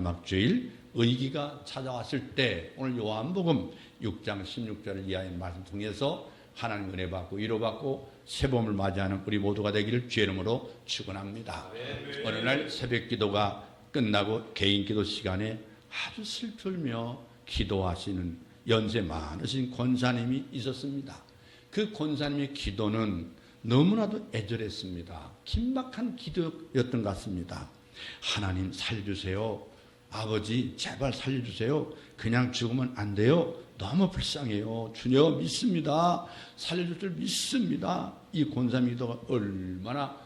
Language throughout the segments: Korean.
마지막 주일 의기가 찾아왔을 때 오늘 요한복음 6장 16절을 이하의 말씀 통해서 하나님 은혜 받고 위로받고 새봄을 맞이하는 우리 모두가 되기를 주의 이름으로 축원합니다. 어느 날 새벽 기도가 끝나고 개인 기도 시간에 아주 슬프며 기도하시는 연세 많으신 권사님이 있었습니다. 그 권사님의 기도는 너무나도 애절했습니다. 긴박한 기도였던 것 같습니다. 하나님 살려주세요. 아버지 제발 살려주세요. 그냥 죽으면 안 돼요. 너무 불쌍해요. 주여 믿습니다. 살려줄 줄 믿습니다. 이 권사님 기도가 얼마나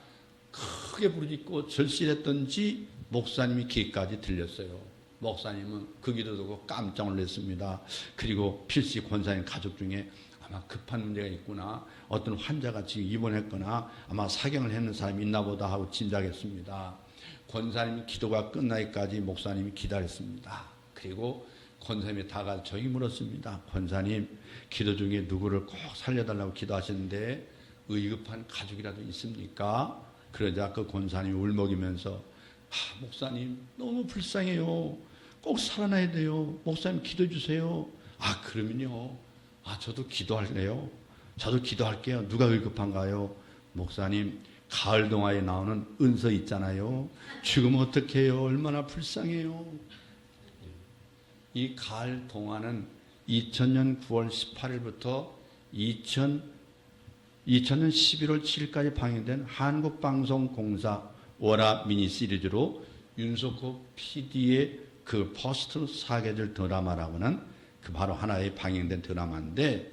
크게 부르짖고 절실했던지 목사님이 귀까지 들렸어요. 목사님은 그 기도 듣고 깜짝 놀랐습니다. 그리고 필시 권사님 가족 중에 아마 급한 문제가 있구나, 어떤 환자가 지금 입원했거나 아마 사경을 했는 사람이 있나 보다 하고 짐작했습니다. 권사님이 기도가 끝나기까지 목사님이 기다렸습니다. 그리고 권사님이 다가서 저에게 물었습니다. 권사님, 기도 중에 누구를 꼭 살려달라고 기도하셨는데 의급한 가족이라도 있습니까? 그러자 그 권사님이 울먹이면서 목사님 너무 불쌍해요. 꼭 살아나야 돼요. 목사님 기도해 주세요. 그러면요, 저도 기도할래요. 저도 기도할게요. 누가 의급한가요? 목사님, 가을 동화에 나오는 은서 있잖아요. 죽으면 어떡해요? 얼마나 불쌍해요. 이 가을 동화는 2000년 9월 18일부터 2000년 11월 7일까지 방영된 한국방송공사 월화 미니 시리즈로 윤석호 PD의 그 포스트 사계절 드라마라고는 그 바로 하나의 방영된 드라마인데,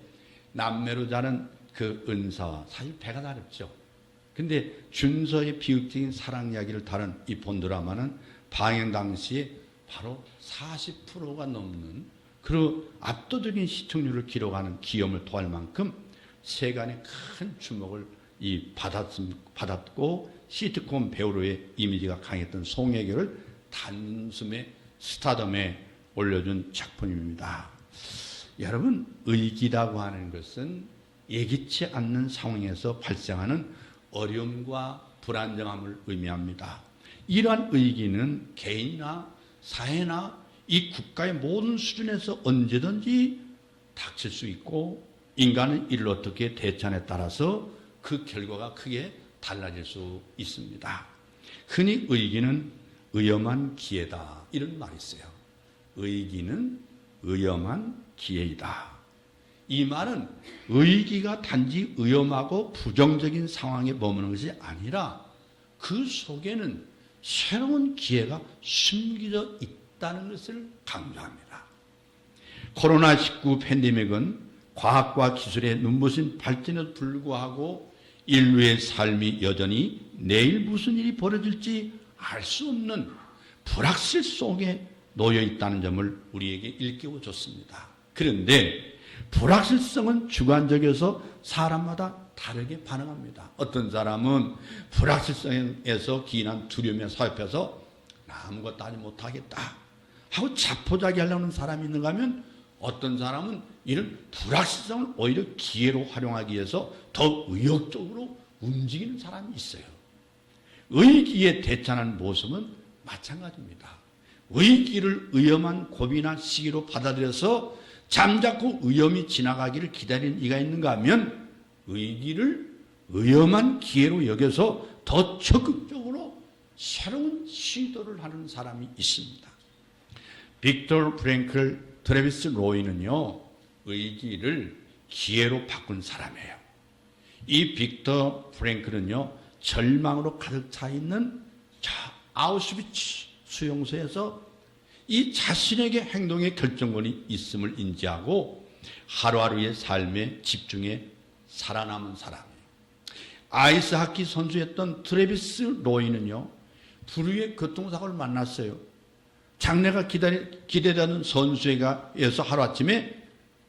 남매로 자는 그 은사와 사실 배가 다릅죠. 근데 준서의 비극적인 사랑 이야기를 다룬 이 본 드라마는 방영 당시에 바로 40%가 넘는 그런 압도적인 시청률을 기록하는 기염을 토할 만큼 세간의 큰 주목을 받았고, 시트콤 배우로의 이미지가 강했던 송혜교를 단숨에 스타덤에 올려준 작품입니다. 여러분, 의기라고 하는 것은 예기치 않는 상황에서 발생하는 어려움과 불안정함을 의미합니다. 이러한 의기는 개인이나 사회나 이 국가의 모든 수준에서 언제든지 닥칠 수 있고, 인간은 이를 어떻게 대처하냐에 따라서 그 결과가 크게 달라질 수 있습니다. 흔히 의기는 위험한 기회다, 이런 말이 있어요. 의기는 위험한 기회이다. 이 말은 의기가 단지 위험하고 부정적인 상황에 머무는 것이 아니라 그 속에는 새로운 기회가 숨겨져 있다는 것을 강조합니다. 코로나19 팬데믹은 과학과 기술의 눈부신 발전에도 불구하고 인류의 삶이 여전히 내일 무슨 일이 벌어질지 알 수 없는 불확실 속에 놓여 있다는 점을 우리에게 일깨워 줬습니다. 그런데 불확실성은 주관적이어서 사람마다 다르게 반응합니다. 어떤 사람은 불확실성에서 기인한 두려움에 사입해서 아무것도 하지 못하겠다 하고 자포자기하려는 사람이 있는가 하면, 어떤 사람은 이런 불확실성을 오히려 기회로 활용하기 위해서 더 의욕적으로 움직이는 사람이 있어요. 의기에 대처하는 모습은 마찬가지입니다. 의기를 위험한 고비나 시기로 받아들여서 잠자코 위험이 지나가기를 기다리는 이가 있는가 하면, 의기를 위험한 기회로 여겨서 더 적극적으로 새로운 시도를 하는 사람이 있습니다. 빅터 프랭클 트래비스 로이는요, 의기를 기회로 바꾼 사람이에요. 이 빅터 프랭클은요, 절망으로 가득 차 있는 아우슈비츠 수용소에서 이 자신에게 행동의 결정권이 있음을 인지하고 하루하루의 삶에 집중해 살아남은 사람이에요. 아이스하키 선수였던 트래비스 로이는요, 불의의 교통사고를 만났어요. 장래가 기대되는 선수에서 하루아침에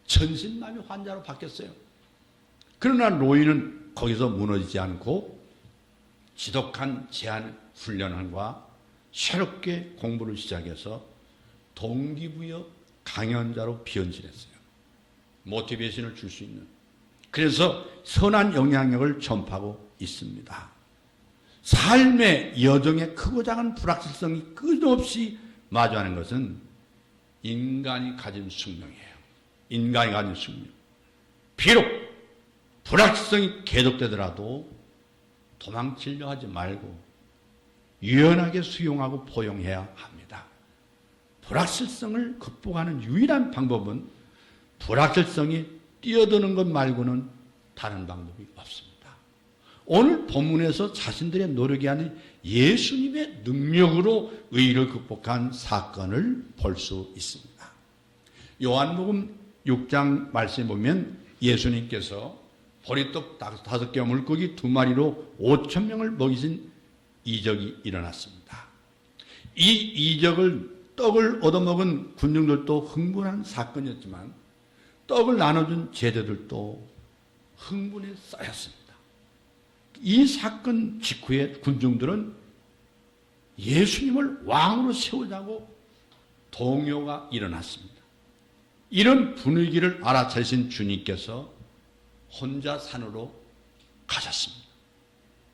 전신마비 환자로 바뀌었어요. 그러나 로이는 거기서 무너지지 않고 지독한 제한 훈련과 새롭게 공부를 시작해서 동기부여 강연자로 변신했어요. 모티베이션을 줄 수 있는. 그래서 선한 영향력을 전파하고 있습니다. 삶의 여정에 크고 작은 불확실성이 끊임없이 마주하는 것은 인간이 가진 숙명이에요. 인간이 가진 숙명. 비록 불확실성이 계속되더라도 도망치려 하지 말고 유연하게 수용하고 포용해야 합니다. 불확실성을 극복하는 유일한 방법은 불확실성이 뛰어드는 것 말고는 다른 방법이 없습니다. 오늘 본문에서 자신들의 노력이 아닌 예수님의 능력으로 의의를 극복한 사건을 볼 수 있습니다. 요한복음 6장 말씀에 보면 예수님께서 보리떡 5개와 물고기 2마리로 5,000명을 먹이신 이적이 일어났습니다. 이 이적을 떡을 얻어먹은 군중들도 흥분한 사건이었지만 떡을 나눠준 제자들도 흥분에 쌓였습니다. 이 사건 직후에 군중들은 예수님을 왕으로 세우자고 동요가 일어났습니다. 이런 분위기를 알아차리신 주님께서 혼자 산으로 가셨습니다.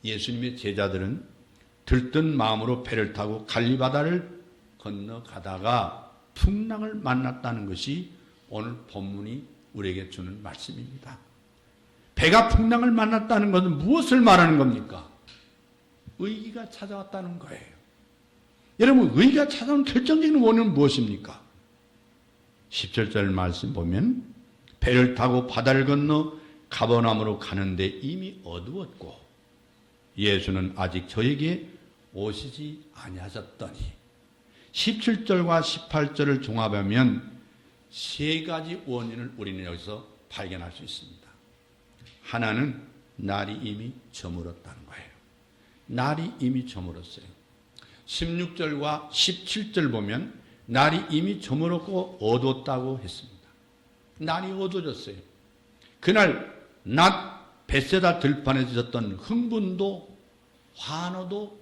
예수님의 제자들은 들뜬 마음으로 배를 타고 갈리바다를 건너가다가 풍랑을 만났다는 것이 오늘 본문이 우리에게 주는 말씀입니다. 배가 풍랑을 만났다는 것은 무엇을 말하는 겁니까? 위기가 찾아왔다는 거예요. 여러분, 위기가 찾아온 결정적인 원인은 무엇입니까? 17절 말씀 보면 배를 타고 바다를 건너 가버나움으로 가는데 이미 어두웠고 예수는 아직 저에게 오시지 아니하셨더니 17절과 18절을 종합하면 세 가지 원인을 우리는 여기서 발견할 수 있습니다. 하나는 날이 이미 저물었다는 거예요. 날이 이미 저물었어요. 16절과 17절 보면 날이 이미 저물었고 어두웠다고 했습니다. 날이 어두워졌어요. 그날 낮 벳세다 들판에서 있었던 흥분도 환호도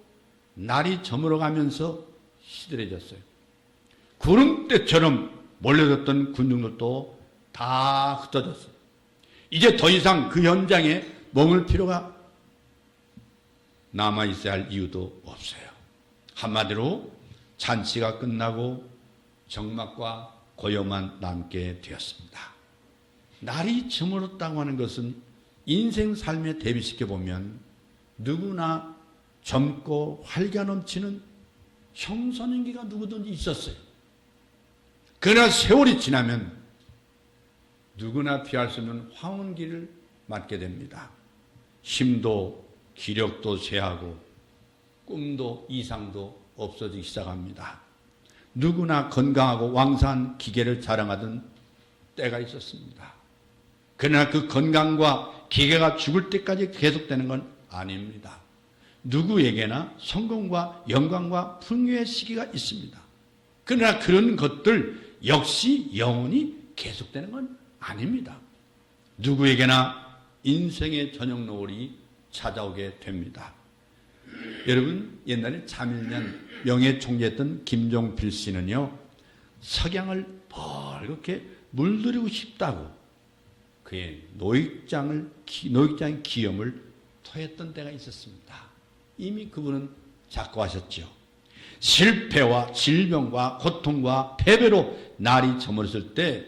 날이 저물어가면서 시들해졌어요. 구름대처럼 몰려졌던 군중들도 다 흩어졌어요. 이제 더 이상 그 현장에 머물 필요가 남아있어야 할 이유도 없어요. 한마디로 잔치가 끝나고 정막과 고요만 남게 되었습니다. 날이 저물었다고 하는 것은 인생 삶에 대비시켜보면 누구나 젊고 활기가 넘치는 청소년기가 누구든지 있었어요. 그러나 세월이 지나면 누구나 피할 수 없는 황혼기를 맞게 됩니다. 힘도 기력도 쇠하고 꿈도 이상도 없어지기 시작합니다. 누구나 건강하고 왕성한 기계를 자랑하던 때가 있었습니다. 그러나 그 건강과 기계가 죽을 때까지 계속되는 건 아닙니다. 누구에게나 성공과 영광과 풍요의 시기가 있습니다. 그러나 그런 것들 역시 영원히 계속되는 건 아닙니다. 누구에게나 인생의 저녁 노을이 찾아오게 됩니다. 여러분, 옛날에 자밀련 명예총리였던 김종필 씨는요, 석양을 벌겋게 물들이고 싶다고 그의 노익장의 기염을 토했던 때가 있었습니다. 이미 그분은 작고하셨죠. 실패와 질병과 고통과 패배로 날이 저물었을 때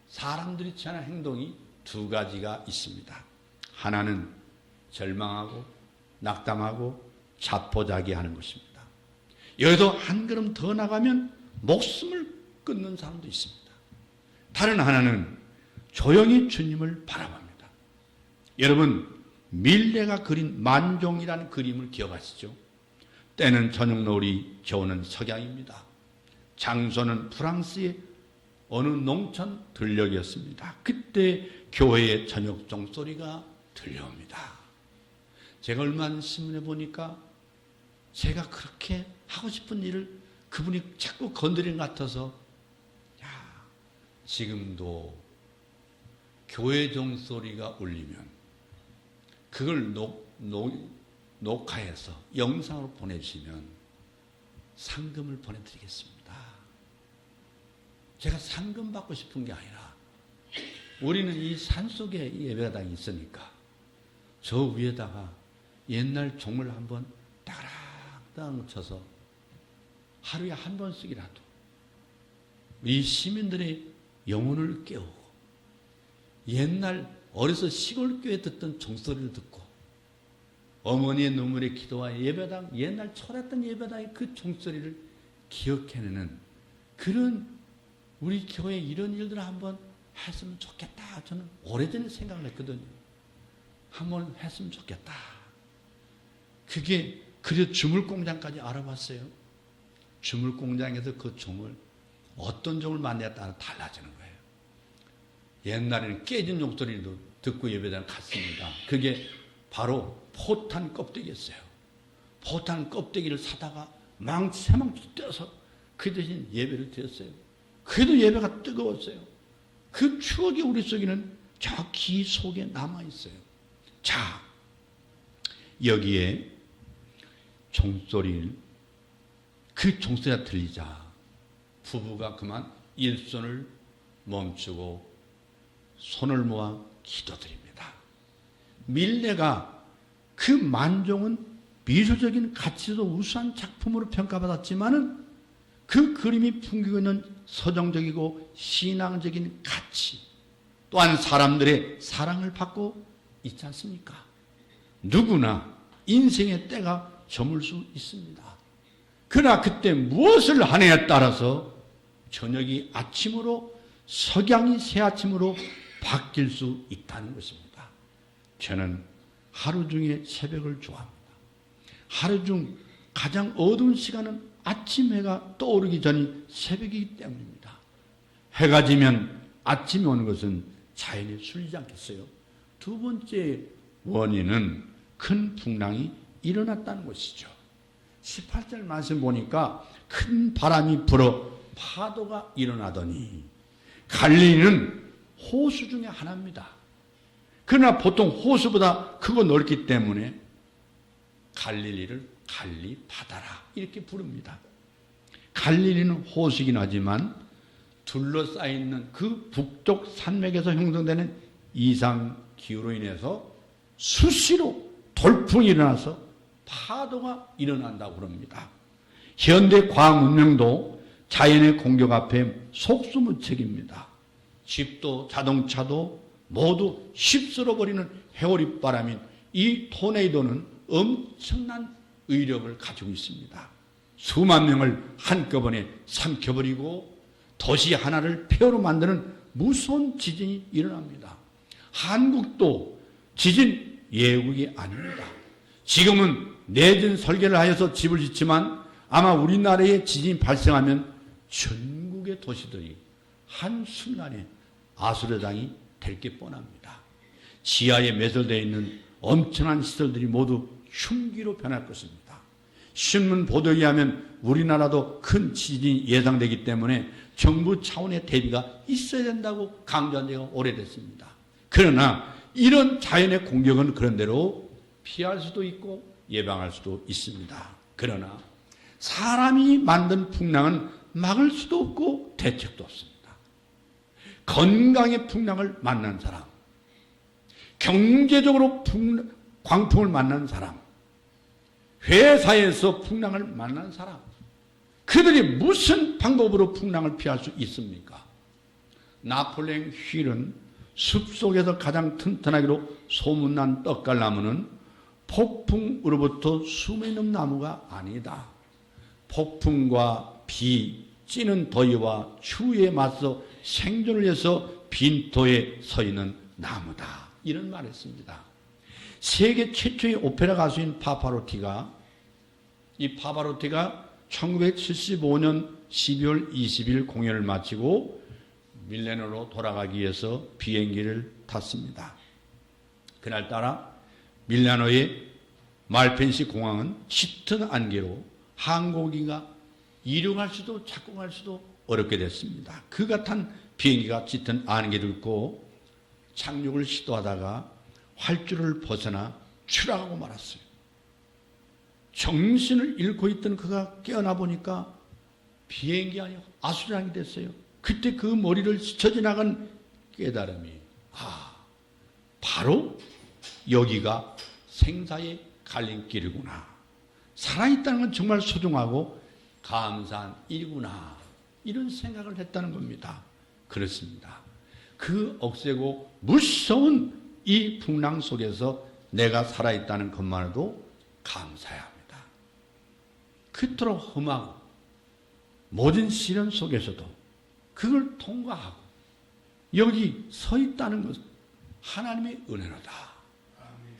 사람들이 취하는 행동이 두 가지가 있습니다. 하나는 절망하고 낙담하고 자포자기하는 것입니다. 여기서 한 걸음 더 나가면 목숨을 끊는 사람도 있습니다. 다른 하나는 조용히 주님을 바라봅니다. 여러분, 밀레가 그린 만종이라는 그림을 기억하시죠? 때는 저녁 노을이 겨우는 석양입니다. 장소는 프랑스의 어느 농촌 들녘이었습니다. 그때 교회의 저녁 종소리가 들려옵니다. 제가 얼마 전 신문에 보니까 제가 그렇게 하고 싶은 일을 그분이 자꾸 건드리는 것 같아서, 야, 지금도 교회 종소리가 울리면 그걸 녹화해서 영상으로 보내주시면 상금을 보내드리겠습니다. 제가 상금 받고 싶은 게 아니라 우리는 이 산속에 예배당이 있으니까 저 위에다가 옛날 종을 한번 따락따락 쳐서 하루에 한 번씩이라도 우리 시민들의 영혼을 깨우고 옛날 어려서 시골교회 듣던 종소리를 듣고 어머니의 눈물의 기도와 예배당, 옛날 철했던 예배당의 그 종소리를 기억해내는 그런 우리 교회에 이런 일들을 한번 했으면 좋겠다. 저는 오래전에 생각을 했거든요. 한번 했으면 좋겠다. 그게 그래서 주물공장까지 알아봤어요. 주물공장에서 그 종을 어떤 종을 만나에 따라 달라지는 거예요. 옛날에는 깨진 종소리도 듣고 예배당 갔습니다. 그게 바로 포탄 껍데기였어요. 포탄 껍데기를 사다가 새망치 떼어서 그 대신 예배를 드렸어요. 그래도 예배가 뜨거웠어요. 그 추억이 우리 속에는 저 귀 속에 남아있어요. 자, 여기에 종소리를, 그 종소리가 들리자 부부가 그만 일손을 멈추고 손을 모아 기도드립니다. 밀레가 그 만종은 미술적인 가치도 우수한 작품으로 평가받았지만은 그 그림이 풍기고 있는 서정적이고 신앙적인 가치 또한 사람들의 사랑을 받고 있지 않습니까? 누구나 인생의 때가 저물 수 있습니다. 그러나 그때 무엇을 하느냐에 따라서 저녁이 아침으로 석양이 새아침으로 바뀔 수 있다는 것입니다. 저는 하루 중에 새벽을 좋아합니다. 하루 중 가장 어두운 시간은 아침 해가 떠오르기 전이 새벽이기 때문입니다. 해가 지면 아침이 오는 것은 자연의 순리지 않겠어요? 두 번째 원인은 큰 풍랑이 일어났다는 것이죠. 18절 말씀 보니까 큰 바람이 불어 파도가 일어나더니 갈릴리는 호수 중에 하나입니다. 그러나 보통 호수보다 크고 넓기 때문에 갈릴리를 갈리 바다라 이렇게 부릅니다. 갈릴리는 호수이긴 하지만 둘러싸여있는 그 북쪽 산맥에서 형성되는 이상 기후로 인해서 수시로 돌풍이 일어나서 파도가 일어난다고 그럽니다. 현대 과학 문명도 자연의 공격 앞에 속수무책입니다. 집도 자동차도 모두 휩쓸어버리는 회오리 바람인 이 토네이도는 엄청난 의력을 가지고 있습니다. 수만 명을 한꺼번에 삼켜버리고 도시 하나를 폐허로 만드는 무서운 지진이 일어납니다. 한국도 지진 예국이 아닙니다. 지금은 내진 설계를 하여서 집을 짓지만 아마 우리나라에 지진이 발생하면 전국의 도시들이 한순간에 아수라장이 될 게 뻔합니다. 지하에 매설되어 있는 엄청난 시설들이 모두 흉기로 변할 것입니다. 신문 보도에 의하면 우리나라도 큰 지진이 예상되기 때문에 정부 차원의 대비가 있어야 된다고 강조한 지가 오래됐습니다. 그러나 이런 자연의 공격은 그런대로 피할 수도 있고 예방할 수도 있습니다. 그러나 사람이 만든 풍랑은 막을 수도 없고 대책도 없습니다. 건강의 풍랑을 만난 사람, 경제적으로 광풍을 만난 사람, 회사에서 풍랑을 만난 사람, 그들이 무슨 방법으로 풍랑을 피할 수 있습니까? 나폴레옹 힐은 숲속에서 가장 튼튼하기로 소문난 떡갈나무는 폭풍으로부터 숨어있는 나무가 아니다. 폭풍과 비, 찌는 더위와 추위에 맞서 생존을 위해서 빈토에 서 있는 나무다. 이런 말을 했습니다. 세계 최초의 오페라 가수인 파바로티가 1975년 12월 20일 공연을 마치고 밀레노로 돌아가기 위해서 비행기를 탔습니다. 그날따라 밀라노의 말펜시 공항은 짙은 안개로 항공기가 이륙할 수도 착공할 수도 어렵게 됐습니다. 그가 탄 비행기가 짙은 안개를 뚫고 착륙을 시도하다가 활주를 벗어나 추락하고 말았어요. 정신을 잃고 있던 그가 깨어나 보니까 비행기 아니고 아수라장이 됐어요. 그때 그 머리를 스쳐 지나간 깨달음이 바로 여기가 생사의 갈림길이구나. 살아있다는 건 정말 소중하고 감사한 일이구나. 이런 생각을 했다는 겁니다. 그렇습니다. 그 억세고 무서운 이 풍랑 속에서 내가 살아있다는 것만으로도 감사해야 합니다. 그토록 험하고 모든 시련 속에서도 그걸 통과하고 여기 서 있다는 것은 하나님의 은혜로다.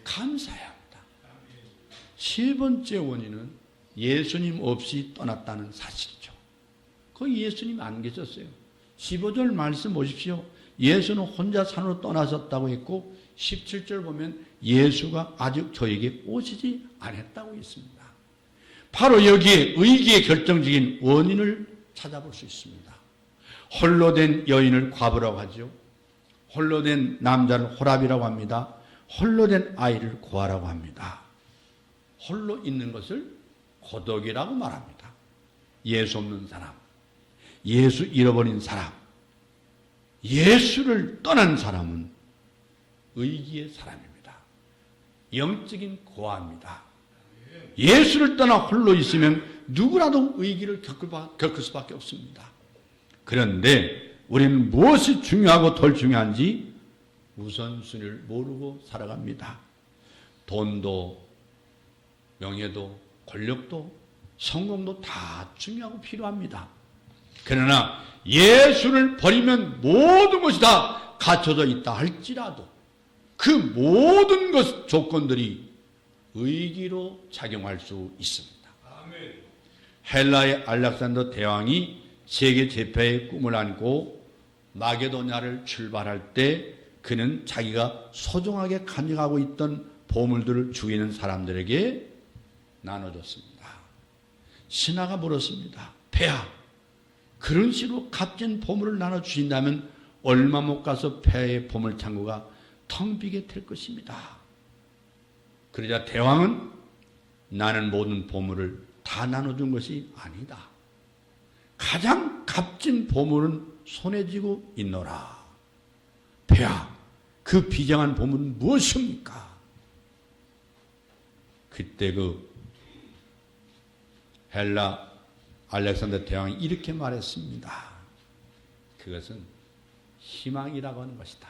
감사해야 합니다. 세 번째 원인은 예수님 없이 떠났다는 사실이죠. 거기 예수님 안 계셨어요. 15절 말씀 보십시오. 예수는 혼자 산으로 떠나셨다고 했고 17절 보면 예수가 아직 저에게 오시지 않았다고 했습니다. 바로 여기에 의기의 결정적인 원인을 찾아볼 수 있습니다. 홀로 된 여인을 과부라고 하죠. 홀로 된 남자를 호랍이라고 합니다. 홀로 된 아이를 고아라고 합니다. 홀로 있는 것을 고독이라고 말합니다. 예수 없는 사람, 예수 잃어버린 사람, 예수를 떠난 사람은 의기의 사람입니다. 영적인 고아입니다. 예수를 떠나 홀로 있으면 누구라도 의기를 겪을 수밖에 없습니다. 그런데 우리는 무엇이 중요하고 덜 중요한지 우선순위를 모르고 살아갑니다. 돈도 명예도 권력도 성공도 다 중요하고 필요합니다. 그러나 예수를 버리면 모든 것이 다 갖춰져 있다 할지라도 그 모든 것 조건들이 의기로 작용할 수 있습니다. 아멘. 헬라의 알렉산더 대왕이 세계 제패의 꿈을 안고 마게도냐를 출발할 때 그는 자기가 소중하게 간직하고 있던 보물들을 주위는 사람들에게 나눠줬습니다. 신하가 물었습니다. 폐하, 그런 식으로 값진 보물을 나눠주신다면 얼마 못 가서 폐하의 보물창고가 텅 비게 될 것입니다. 그러자 대왕은 나는 모든 보물을 다 나눠준 것이 아니다. 가장 값진 보물은 손에 쥐고 있노라. 폐하, 그 비장한 보물은 무엇입니까? 그때 그 헬라 알렉산더 대왕이 이렇게 말했습니다. 그것은 희망이라고 하는 것이다.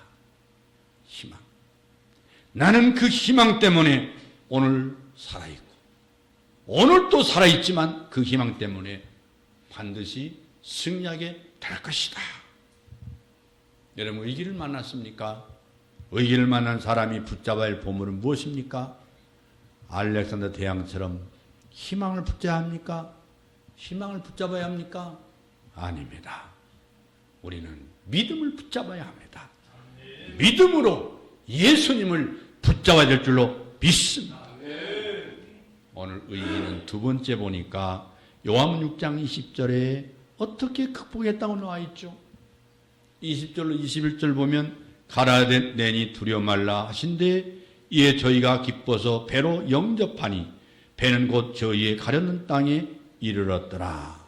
희망. 나는 그 희망 때문에 오늘 살아있고 오늘 또 살아있지만 그 희망 때문에 반드시 승리하게 될 것이다. 여러분 의기를 만났습니까? 의기를 만난 사람이 붙잡아야 할 보물은 무엇입니까? 알렉산더 대왕처럼 희망을 붙잡아야 합니까? 희망을 붙잡아야 합니까? 아닙니다. 우리는 믿음을 붙잡아야 합니다. 믿음으로 예수님을 붙잡아야 될 줄로 믿습니다. 오늘 의기는 두 번째 보니까 요한복음 6장 20절에 어떻게 극복했다고 나와 있죠? 20절로 21절 보면 가라되니 두려워 말라 하신데 이에 저희가 기뻐서 배로 영접하니 배는 곧 저희의 가려는 땅에 이르렀더라.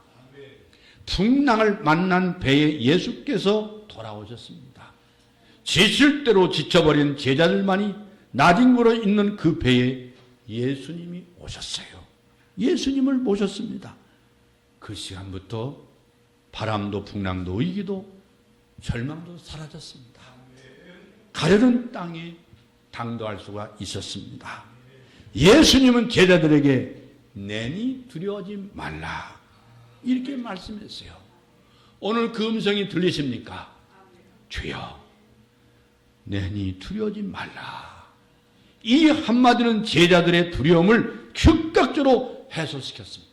풍랑을 만난 배에 예수께서 돌아오셨습니다. 지칠 대로 지쳐버린 제자들만이 나뒹굴어 있는 그 배에 예수님이 오셨어요. 예수님을 모셨습니다. 그 시간부터 바람도 풍랑도 의기도 절망도 사라졌습니다. 가려는 땅에 당도할 수가 있었습니다. 예수님은 제자들에게 내니 두려워하지 말라 이렇게 말씀했어요. 오늘 그 음성이 들리십니까? 주여 내니 두려워하지 말라. 이 한마디는 제자들의 두려움을 즉각적으로 해소시켰습니다.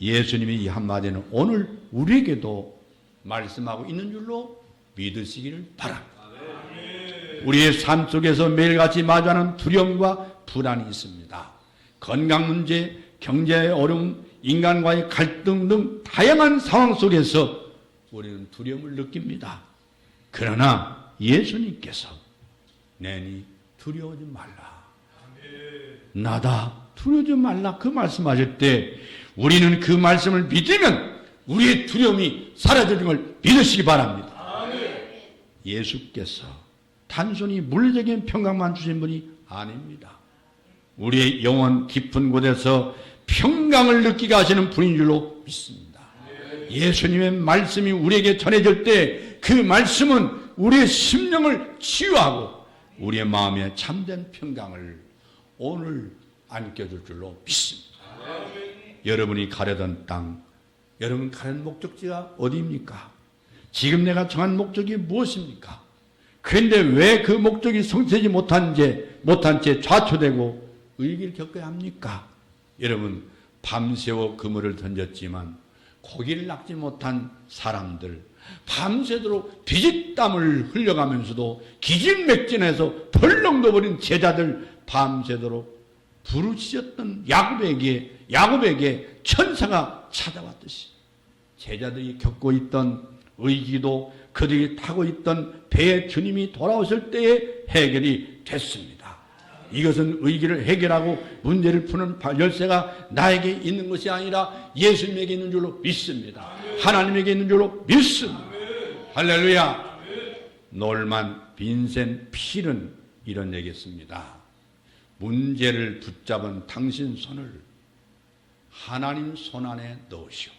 예수님의 이 한마디는 오늘 우리에게도 말씀하고 있는 줄로 믿으시기를 바랍니다. 우리의 삶 속에서 매일같이 마주하는 두려움과 불안이 있습니다. 건강 문제, 경제의 어려움, 인간과의 갈등 등 다양한 상황 속에서 우리는 두려움을 느낍니다. 그러나 예수님께서 내니 두려워하지 말라. 나다 두려워하지 말라 그 말씀하실 때 우리는 그 말씀을 믿으면 우리의 두려움이 사라지는 걸 믿으시기 바랍니다. 예수께서 단순히 물리적인 평강만 주신 분이 아닙니다. 우리의 영혼 깊은 곳에서 평강을 느끼게 하시는 분인 줄로 믿습니다. 예수님의 말씀이 우리에게 전해질 때 그 말씀은 우리의 심령을 치유하고 우리의 마음에 참된 평강을 오늘 안겨줄 줄로 믿습니다. 여러분이 가려던 땅, 여러분 가는 목적지가 어디입니까? 지금 내가 정한 목적이 무엇입니까? 그런데 왜 그 목적이 성취되지 못한 채 좌초되고 의기를 겪어야 합니까? 여러분, 밤새워 그물을 던졌지만 고기를 낚지 못한 사람들, 밤새도록 비짓땀을 흘려가면서도 기진맥진해서 벌렁 버린 제자들, 밤새도록 부르짖었던 야곱에게 천사가 찾아왔듯이 제자들이 겪고 있던 의기도 그들이 타고 있던 배에 주님이 돌아오실 때에 해결이 됐습니다. 이것은 의기를 해결하고 문제를 푸는 열쇠가 나에게 있는 것이 아니라 예수님에게 있는 줄로 믿습니다. 하나님에게 있는 줄로 믿습니다. 할렐루야. 놀만 빈센 필은 이런 얘기했습니다. 문제를 붙잡은 당신 손을 하나님 손 안에 넣으시오.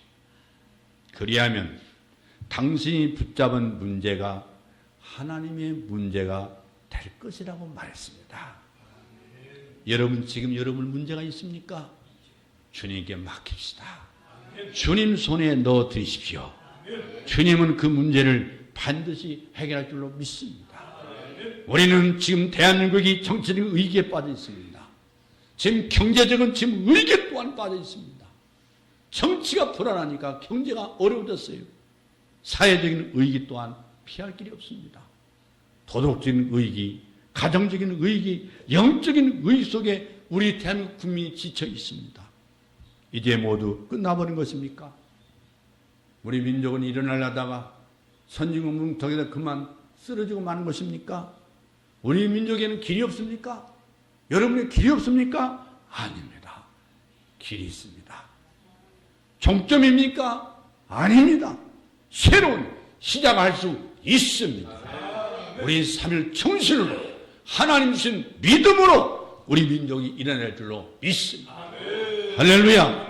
그리하면 당신이 붙잡은 문제가 하나님의 문제가 될 것이라고 말했습니다. 여러분, 지금 여러분 문제가 있습니까? 주님께 맡깁시다. 주님 손에 넣어 드리십시오. 주님은 그 문제를 반드시 해결할 줄로 믿습니다. 우리는 지금 대한민국이 정치적 위기에 빠져 있습니다. 지금 경제적인 위기 또한 빠져 있습니다. 정치가 불안하니까 경제가 어려워졌어요. 사회적인 위기 또한 피할 길이 없습니다. 도덕적인 위기, 가정적인 위기, 영적인 위기 속에 우리 대한민국 국민이 지쳐 있습니다. 이제 모두 끝나버린 것입니까? 우리 민족은 일어나려다가 선진국 뭉텅이다 그만 쓰러지고 마는 것입니까? 우리 민족에는 길이 없습니까? 여러분의 길이 없습니까? 아닙니다. 길이 있습니다. 종점입니까? 아닙니다. 새로운 시작할 수 있습니다. 우리 3일 정신으로 하나님 주신 믿음으로 우리 민족이 일어날 줄로 믿습니다. 할렐루야.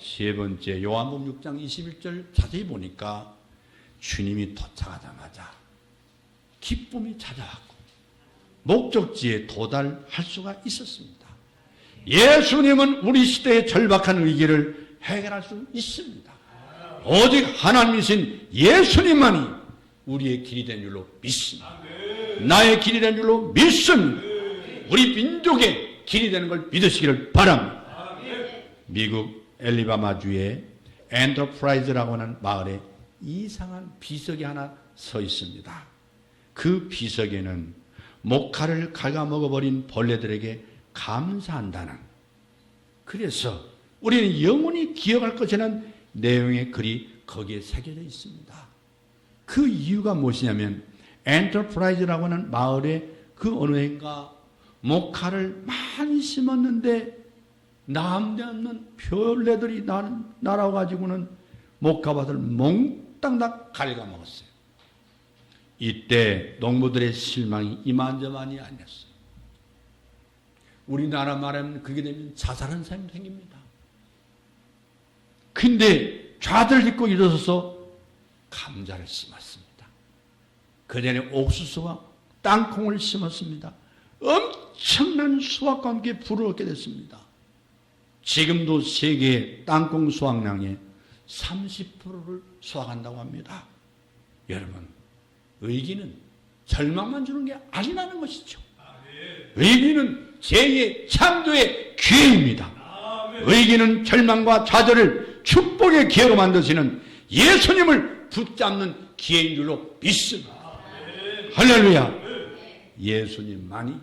세 번째, 요한복음 6장 21절 자세히 보니까 주님이 도착하자마자 기쁨이 찾아왔고 목적지에 도달할 수가 있었습니다. 예수님은 우리 시대의 절박한 위기를 해결할 수 있습니다. 오직 하나님이신 예수님만이 우리의 길이 된 줄로 믿습니다. 나의 길이 된 줄로 믿습니다. 우리 민족의 길이 되는 걸 믿으시기를 바랍니다. 미국 엘리바마주의 엔터프라이즈라고 하는 마을에 이상한 비석이 하나 서 있습니다. 그 비석에는 목화를 갉아먹어버린 벌레들에게 감사한다는, 그래서 우리는 영원히 기억할 것이라는 내용의 글이 거기에 새겨져 있습니다. 그 이유가 무엇이냐면 엔터프라이즈라고 하는 마을에 그 어느 해인가 목화를 많이 심었는데 남대없는 벌레들이 날아가지고는 목화밭을 몽땅 다 갉아먹었어요. 이때 농부들의 실망이 이만저만이 아니었어요. 우리나라 말하면 그게 되면 자살한 사람이 생깁니다. 근데 좌들 딛고 일어서서 감자를 심었습니다. 그 전에 옥수수와 땅콩을 심었습니다. 엄청난 수확과 함께 불을 얻게 됐습니다. 지금도 세계 땅콩 수확량의 30%를 수확한다고 합니다. 여러분, 의기는 절망만 주는 게 아니라는 것이죠. 의기는 제2의 창조의 기회입니다. 의기는 절망과 좌절을 축복의 기회로 만드시는 예수님을 붙잡는 기회인 줄로 믿습니다. 할렐루야. 예수님만이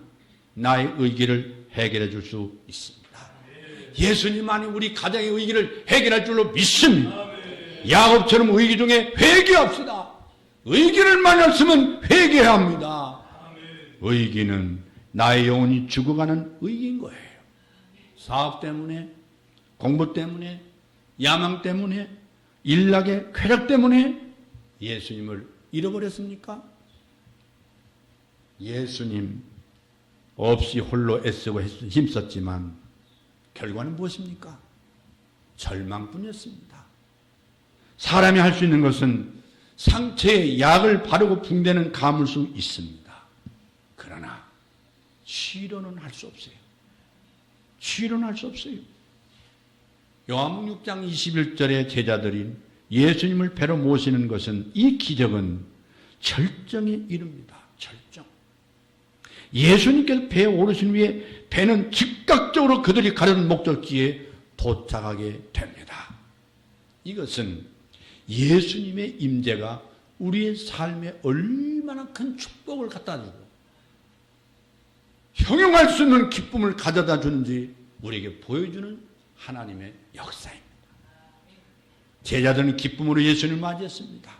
나의 의기를 해결해 줄 수 있습니다. 예수님만이 우리 가정의 의기를 해결할 줄로 믿습니다. 야곱처럼 의기 중에 회개합시다. 의기를 만났으면 회개해야 합니다. 의기는 나의 영혼이 죽어가는 의기인 거예요. 사업 때문에, 공부 때문에, 야망 때문에, 일락의 쾌락 때문에 예수님을 잃어버렸습니까? 예수님 없이 홀로 애쓰고 힘썼지만 결과는 무엇입니까? 절망뿐이었습니다. 사람이 할 수 있는 것은 상처에 약을 바르고 붕대는 감을 수 있습니다. 그러나 치료는 할 수 없어요. 치료는 할 수 없어요. 요한복음 6장 21절에 제자들이 예수님을 배로 모시는 것은, 이 기적은 절정에 이릅니다. 절정. 예수님께서 배에 오르신 후에 배는 즉각적으로 그들이 가려는 목적지에 도착하게 됩니다. 이것은 예수님의 임재가 우리의 삶에 얼마나 큰 축복을 갖다 주고 형용할 수 없는 기쁨을 가져다 주는지 우리에게 보여주는 하나님의 역사입니다. 제자들은 기쁨으로 예수님을 맞이했습니다.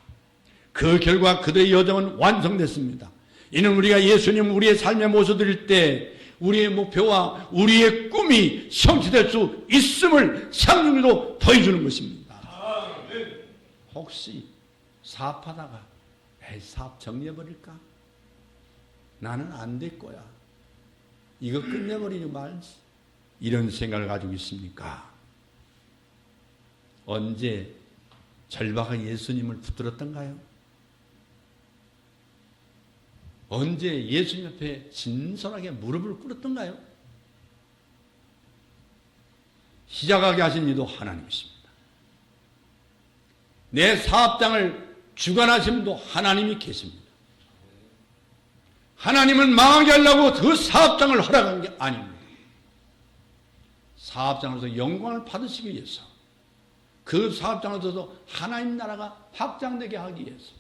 그 결과 그들의 여정은 완성됐습니다. 이는 우리가 예수님을 우리의 삶에 모셔드릴 때 우리의 목표와 우리의 꿈이 성취될 수 있음을 상징으로 보여주는 것입니다. 혹시 사업하다가 사업 정리해버릴까? 나는 안 될 거야. 이거 끝내버리지 말지. 이런 생각을 가지고 있습니까? 언제 절박하게 예수님을 붙들었던가요? 언제 예수님 앞에 진솔하게 무릎을 꿇었던가요? 시작하게 하신 이도 하나님이십니다. 내 사업장을 주관하신 분도 하나님이 계십니다. 하나님은 망하게 하려고 그 사업장을 허락한 게 아닙니다. 사업장에서 영광을 받으시기 위해서, 그 사업장에서도 하나님 나라가 확장되게 하기 위해서,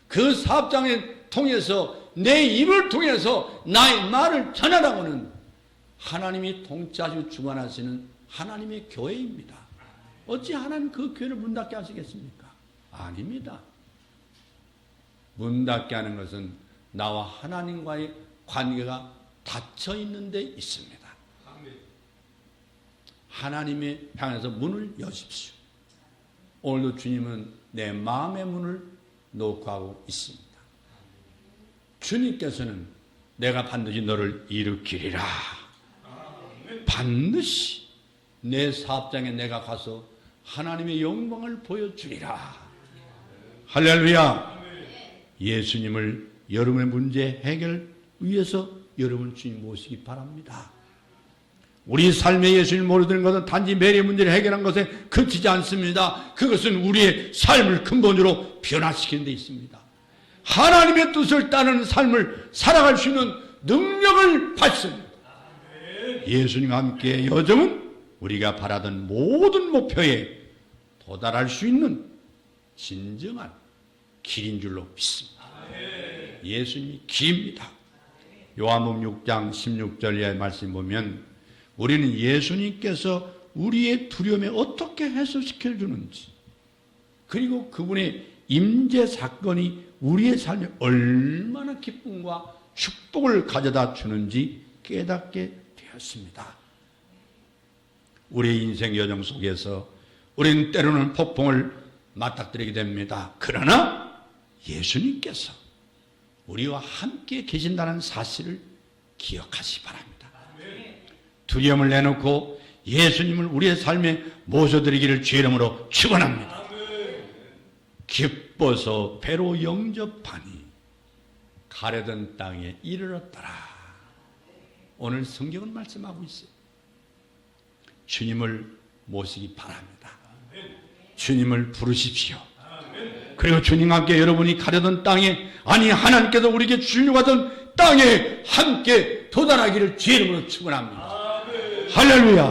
그 사업장을 통해서 내 입을 통해서 나의 말을 전하라고는 하나님이 통치하시고 주관하시는 하나님의 교회입니다. 어찌 하나님 그 교회를 문 닫게 하시겠습니까? 아닙니다. 문 닫게 하는 것은 나와 하나님과의 관계가 닫혀 있는 데 있습니다. 하나님의 향해서 문을 여십시오. 오늘도 주님은 내 마음의 문을 노크하고 있습니다. 주님께서는 내가 반드시 너를 일으키리라. 반드시 내 사업장에 내가 가서 하나님의 영광을 보여주리라. 할렐루야. 예수님을 여러분의 문제 해결 위해서 여러분 주님 모시기 바랍니다. 우리 삶의 예수님을 모르는 것은 단지 매일의 문제를 해결한 것에 그치지 않습니다. 그것은 우리의 삶을 근본으로 변화시키는 데 있습니다. 하나님의 뜻을 따르는 삶을 살아갈 수 있는 능력을 받습니다. 예수님과 함께 여정은 우리가 바라던 모든 목표에 도달할 수 있는 진정한 길인 줄로 믿습니다. 예수님이 길입니다. 요한복음 6장 16절의 말씀 보면 우리는 예수님께서 우리의 두려움에 어떻게 해소시켜 주는지, 그리고 그분의 임재 사건이 우리의 삶에 얼마나 기쁨과 축복을 가져다 주는지 깨닫게 되었습니다. 우리의 인생 여정 속에서 우리는 때로는 폭풍을 맞닥뜨리게 됩니다. 그러나 예수님께서 우리와 함께 계신다는 사실을 기억하시기 바랍니다. 두려움을 내놓고 예수님을 우리의 삶에 모셔드리기를 주의 이름으로 축원합니다. 기뻐서 배로 영접하니 가려던 땅에 이르렀더라. 오늘 성경은 말씀하고 있어요. 주님을 모시기 바랍니다. 주님을 부르십시오. 그리고 주님과 함께 여러분이 가려던 땅에, 아니 하나님께서 우리에게 주려고 하던 땅에 함께 도달하기를 주의 이름으로 축원합니다. 할렐루야.